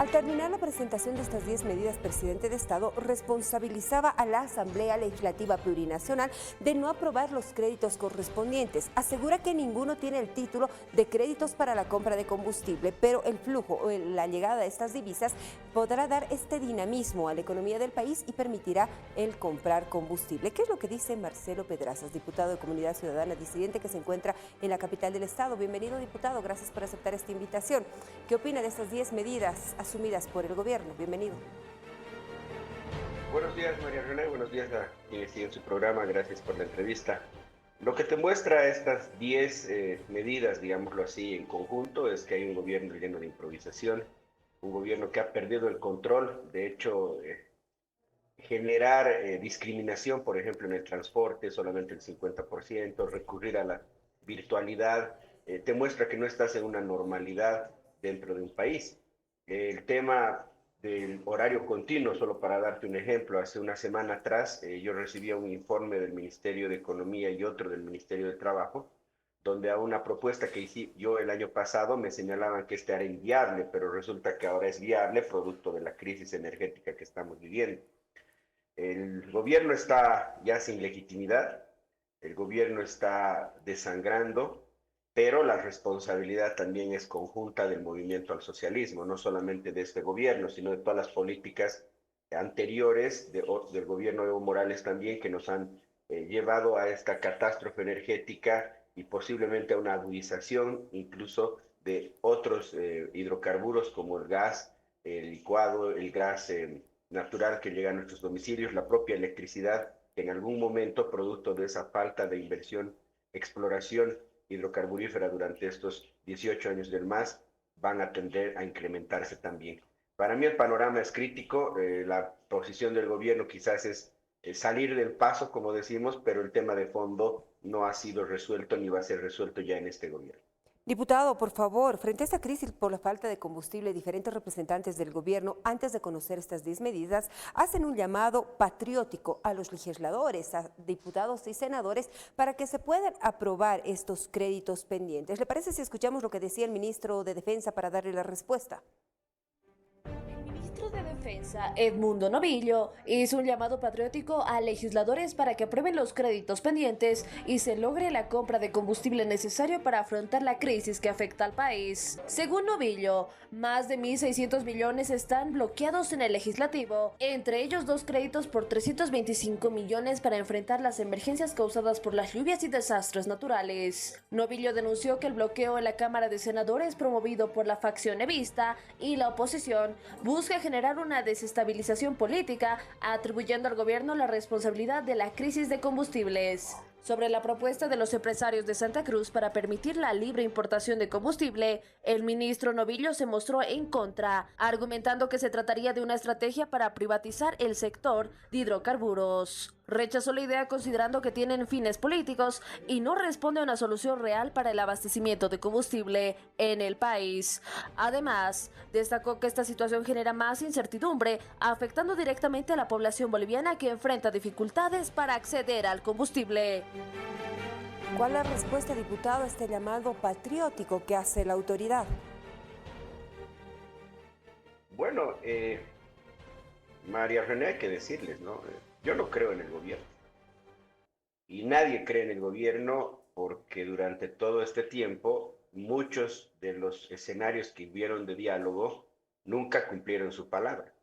Al terminar la presentación de estas 10 medidas, presidente de Estado responsabilizaba a la Asamblea Legislativa Plurinacional de no aprobar los créditos correspondientes. Asegura que ninguno tiene el título de créditos para la compra de combustible, pero el flujo o la llegada de estas divisas podrá dar este dinamismo a la economía del país y permitirá el comprar combustible. ¿Qué es lo que dice Marcelo Pedrazas, diputado de Comunidad Ciudadana Disidente que se encuentra en la capital del Estado? Bienvenido, diputado, gracias por aceptar esta invitación. ¿Qué opina de estas 10 medidas asumidas por el gobierno? Bienvenido. Buenos días, María René, buenos días a quienes siguen su programa, gracias por la entrevista. Lo que te muestra estas 10 medidas, digámoslo así, en conjunto, es que hay un gobierno lleno de improvisación, un gobierno que ha perdido el control. De hecho, generar discriminación, por ejemplo, en el transporte, solamente el 50%, recurrir a la virtualidad, te muestra que no estás en una normalidad dentro de un país. El tema del horario continuo, solo para darte un ejemplo, hace una semana atrás yo recibía un informe del Ministerio de Economía y otro del Ministerio de Trabajo, donde a una propuesta que hice yo el año pasado me señalaban que este era inviable, pero resulta que ahora es viable producto de la crisis energética que estamos viviendo. El gobierno está ya sin legitimidad, el gobierno está desangrando, pero la responsabilidad también es conjunta del movimiento al socialismo, no solamente de este gobierno, sino de todas las políticas anteriores del gobierno de Evo Morales también, que nos han llevado a esta catástrofe energética y posiblemente a una agudización incluso de otros hidrocarburos como el gas, el licuado, el gas natural que llega a nuestros domicilios, la propia electricidad, que en algún momento, producto de esa falta de inversión, exploración hidrocarburífera durante estos 18 años del MAS, van a tender a incrementarse también. Para mí el panorama es crítico, la posición del gobierno quizás es salir del paso, como decimos, pero el tema de fondo no ha sido resuelto ni va a ser resuelto ya en este gobierno. Diputado, por favor, frente a esta crisis por la falta de combustible, diferentes representantes del gobierno, antes de conocer estas 10 medidas, hacen un llamado patriótico a los legisladores, a diputados y senadores, para que se puedan aprobar estos créditos pendientes. ¿Le parece si escuchamos lo que decía el ministro de Defensa para darle la respuesta? El ministro de Defensa, Edmundo Novillo, hizo un llamado patriótico a legisladores para que aprueben los créditos pendientes y se logre la compra de combustible necesario para afrontar la crisis que afecta al país. Según Novillo, más de 1.600 millones están bloqueados en el legislativo, entre ellos 2 créditos por 325 millones para enfrentar las emergencias causadas por las lluvias y desastres naturales. Novillo denunció que el bloqueo en la Cámara de Senadores, promovido por la facción evista y la oposición, busca generar una desestabilización política, atribuyendo al gobierno la responsabilidad de la crisis de combustibles. Sobre la propuesta de los empresarios de Santa Cruz para permitir la libre importación de combustible, el ministro Novillo se mostró en contra, argumentando que se trataría de una estrategia para privatizar el sector de hidrocarburos. Rechazó la idea considerando que tienen fines políticos y no responde a una solución real para el abastecimiento de combustible en el país. Además, destacó que esta situación genera más incertidumbre, afectando directamente a la población boliviana que enfrenta dificultades para acceder al combustible. ¿Cuál es la respuesta, diputado, a este llamado patriótico que hace la autoridad? Bueno, María René, hay que decirles, ¿no? Yo no creo en el gobierno. Y nadie cree en el gobierno porque durante todo este tiempo muchos de los escenarios que hubieron de diálogo nunca cumplieron su palabra.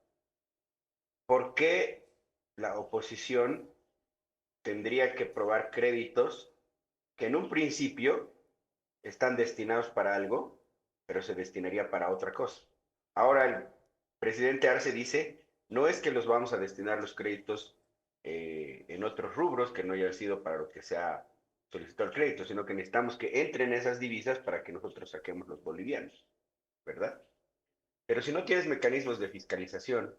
¿Por qué la oposición tendría que probar créditos que en un principio están destinados para algo, pero se destinaría para otra cosa? Ahora el presidente Arce dice, no es que los vamos a destinar los créditos en otros rubros que no haya sido para lo que se ha solicitado el crédito, sino que necesitamos que entren esas divisas para que nosotros saquemos los bolivianos, ¿verdad? Pero si no tienes mecanismos de fiscalización,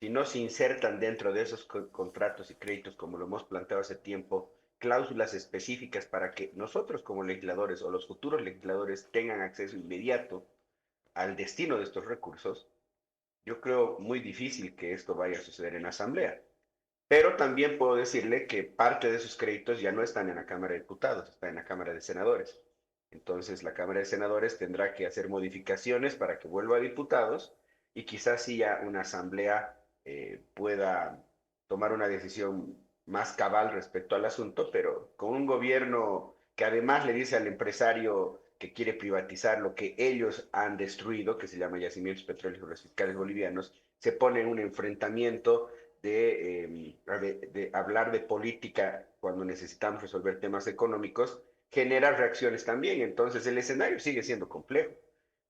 si no se insertan dentro de esos contratos y créditos, como lo hemos planteado hace tiempo, cláusulas específicas para que nosotros como legisladores o los futuros legisladores tengan acceso inmediato al destino de estos recursos, yo creo muy difícil que esto vaya a suceder en la Asamblea. Pero también puedo decirle que parte de esos créditos ya no están en la Cámara de Diputados, están en la Cámara de Senadores. Entonces la Cámara de Senadores tendrá que hacer modificaciones para que vuelva a diputados y quizás sí ya una asamblea pueda tomar una decisión más cabal respecto al asunto, pero con un gobierno que además le dice al empresario que quiere privatizar lo que ellos han destruido, que se llama Yacimientos Petrolíferos Fiscales Bolivianos, se pone en un enfrentamiento de hablar de política cuando necesitamos resolver temas económicos, genera reacciones también. Entonces el escenario sigue siendo complejo,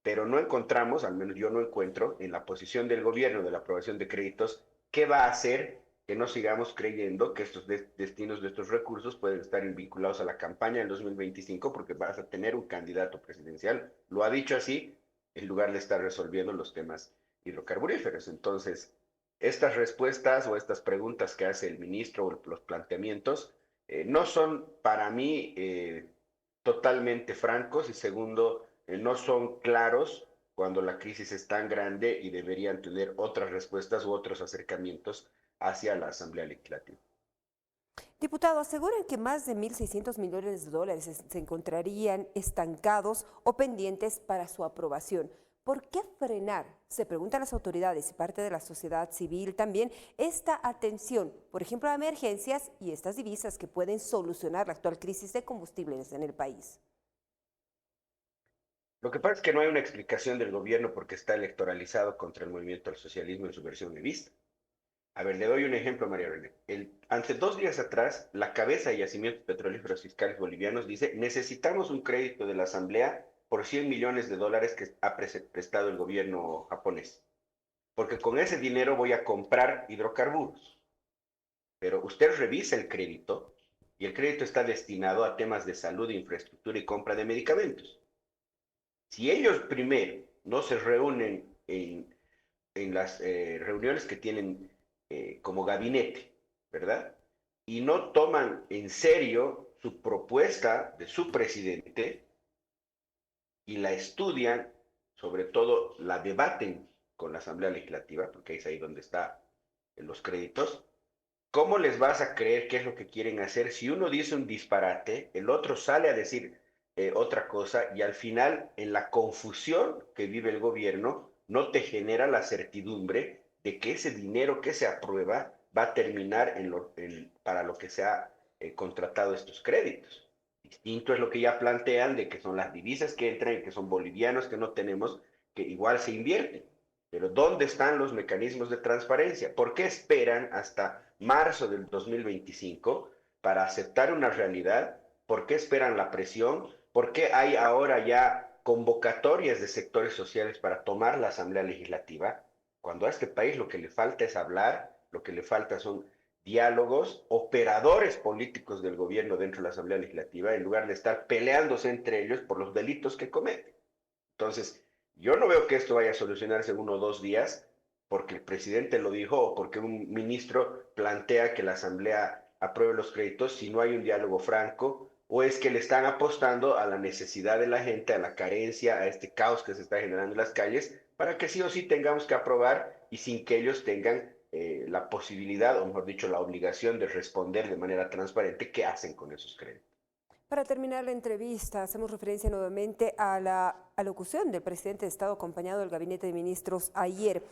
pero no encontramos, al menos yo no encuentro, en la posición del gobierno de la aprobación de créditos, qué va a hacer que no sigamos creyendo que estos destinos de estos recursos pueden estar vinculados a la campaña del 2025 porque vas a tener un candidato presidencial. Lo ha dicho así, en lugar de estar resolviendo los temas hidrocarburíferos. Entonces, estas respuestas o estas preguntas que hace el ministro o los planteamientos no son para mí totalmente francos y segundo, no son claros cuando la crisis es tan grande y deberían tener otras respuestas u otros acercamientos hacia la Asamblea Legislativa. Diputado, aseguran que más de 1.600 millones de dólares se encontrarían estancados o pendientes para su aprobación. ¿Por qué frenar? Se preguntan las autoridades y parte de la sociedad civil también esta atención, por ejemplo, a emergencias y estas divisas que pueden solucionar la actual crisis de combustibles en el país. Lo que pasa es que no hay una explicación del gobierno porque está electoralizado contra el movimiento al socialismo en su versión vista. A ver, le doy un ejemplo, María René. Hace 2 días atrás, la cabeza de Yacimientos Petrolíferos Fiscales Bolivianos dice, necesitamos un crédito de la Asamblea por 100 millones de dólares que ha prestado el gobierno japonés. Porque con ese dinero voy a comprar hidrocarburos. Pero usted revisa el crédito y el crédito está destinado a temas de salud, infraestructura y compra de medicamentos. Si ellos primero no se reúnen en las reuniones que tienen como gabinete, ¿verdad? Y no toman en serio su propuesta de su presidente y la estudian, sobre todo la debaten con la Asamblea Legislativa, porque es ahí donde están los créditos. ¿Cómo les vas a creer qué es lo que quieren hacer si uno dice un disparate, el otro sale a decir otra cosa y al final en la confusión que vive el gobierno no te genera la certidumbre de que ese dinero que se aprueba va a terminar para lo que se ha contratado estos créditos? Distinto es lo que ya plantean de que son las divisas que entran y que son bolivianos que no tenemos, que igual se invierten. Pero ¿dónde están los mecanismos de transparencia? ¿Por qué esperan hasta marzo del 2025 para aceptar una realidad? ¿Por qué esperan la presión? ¿Por qué hay ahora ya convocatorias de sectores sociales para tomar la Asamblea Legislativa? Cuando a este país lo que le falta es hablar, lo que le falta son diálogos, operadores políticos del gobierno dentro de la Asamblea Legislativa, en lugar de estar peleándose entre ellos por los delitos que cometen. Entonces, yo no veo que esto vaya a solucionarse en 1 o 2 días porque el presidente lo dijo o porque un ministro plantea que la Asamblea apruebe los créditos si no hay un diálogo franco o es que le están apostando a la necesidad de la gente, a la carencia, a este caos que se está generando en las calles, para que sí o sí tengamos que aprobar y sin que ellos tengan la posibilidad, o mejor dicho, la obligación de responder de manera transparente qué hacen con esos créditos. Para terminar la entrevista, hacemos referencia nuevamente a la alocución del presidente de Estado acompañado del Gabinete de Ministros ayer.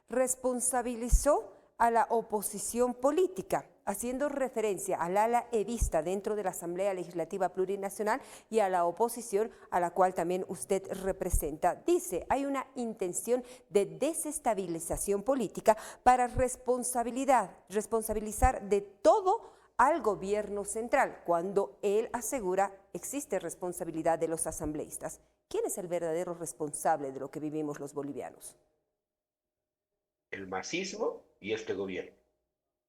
Responsabilizó a la oposición política, haciendo referencia al ala evista dentro de la Asamblea Legislativa Plurinacional y a la oposición a la cual también usted representa. Dice, hay una intención de desestabilización política para responsabilizar de todo al gobierno central, cuando él asegura existe responsabilidad de los asambleístas. ¿Quién es el verdadero responsable de lo que vivimos los bolivianos? El masismo y este gobierno,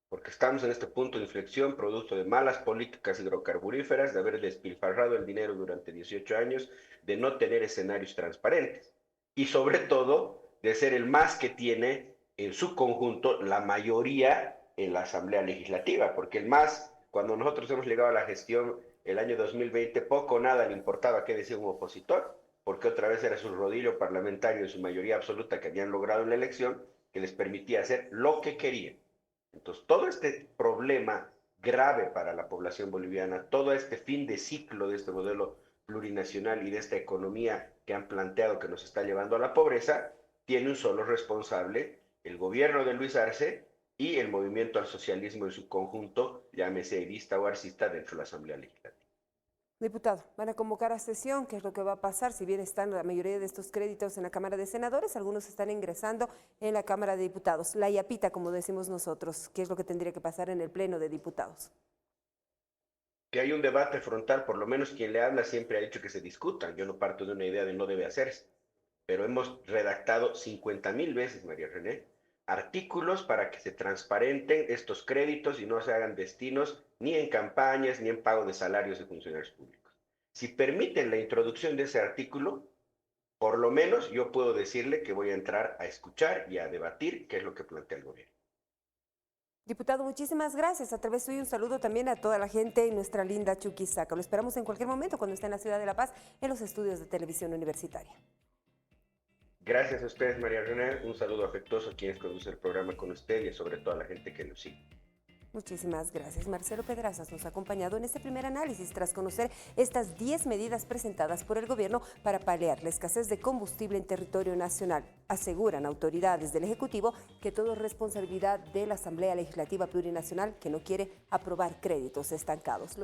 porque estamos en este punto de inflexión producto de malas políticas hidrocarburíferas, de haber despilfarrado el dinero durante 18 años, de no tener escenarios transparentes y sobre todo de ser el MAS que tiene en su conjunto la mayoría en la Asamblea Legislativa, porque el MAS, cuando nosotros hemos llegado a la gestión el año 2020, poco o nada le importaba qué decía un opositor, porque otra vez era su rodillo parlamentario en su mayoría absoluta que habían logrado en la elección, que les permitía hacer lo que querían. Entonces, todo este problema grave para la población boliviana, todo este fin de ciclo de este modelo plurinacional y de esta economía que han planteado que nos está llevando a la pobreza, tiene un solo responsable, el gobierno de Luis Arce y el movimiento al socialismo en su conjunto, llámese evista o arcista, dentro de la Asamblea Legislativa. Diputado, van a convocar a sesión. ¿Qué es lo que va a pasar? Si bien están la mayoría de estos créditos en la Cámara de Senadores, algunos están ingresando en la Cámara de Diputados. La yapita, como decimos nosotros. ¿Qué es lo que tendría que pasar en el Pleno de Diputados? Que hay un debate frontal, por lo menos quien le habla siempre ha dicho que se discutan. Yo no parto de una idea de no debe hacerse, pero hemos redactado 50.000 veces, María René, artículos para que se transparenten estos créditos y no se hagan destinos ni en campañas ni en pago de salarios de funcionarios públicos. Si permiten la introducción de ese artículo, por lo menos yo puedo decirle que voy a entrar a escuchar y a debatir qué es lo que plantea el gobierno. Diputado, muchísimas gracias. A través suyo un saludo también a toda la gente en nuestra linda Chuquisaca. Lo esperamos en cualquier momento cuando esté en la ciudad de La Paz, en los estudios de televisión universitaria. Gracias a ustedes, María René. Un saludo afectuoso a quienes conducen el programa con usted y sobre todo a la gente que nos sigue. Muchísimas gracias. Marcelo Pedrazas nos ha acompañado en este primer análisis tras conocer estas 10 medidas presentadas por el gobierno para paliar la escasez de combustible en territorio nacional. Aseguran autoridades del Ejecutivo que todo es responsabilidad de la Asamblea Legislativa Plurinacional, que no quiere aprobar créditos estancados.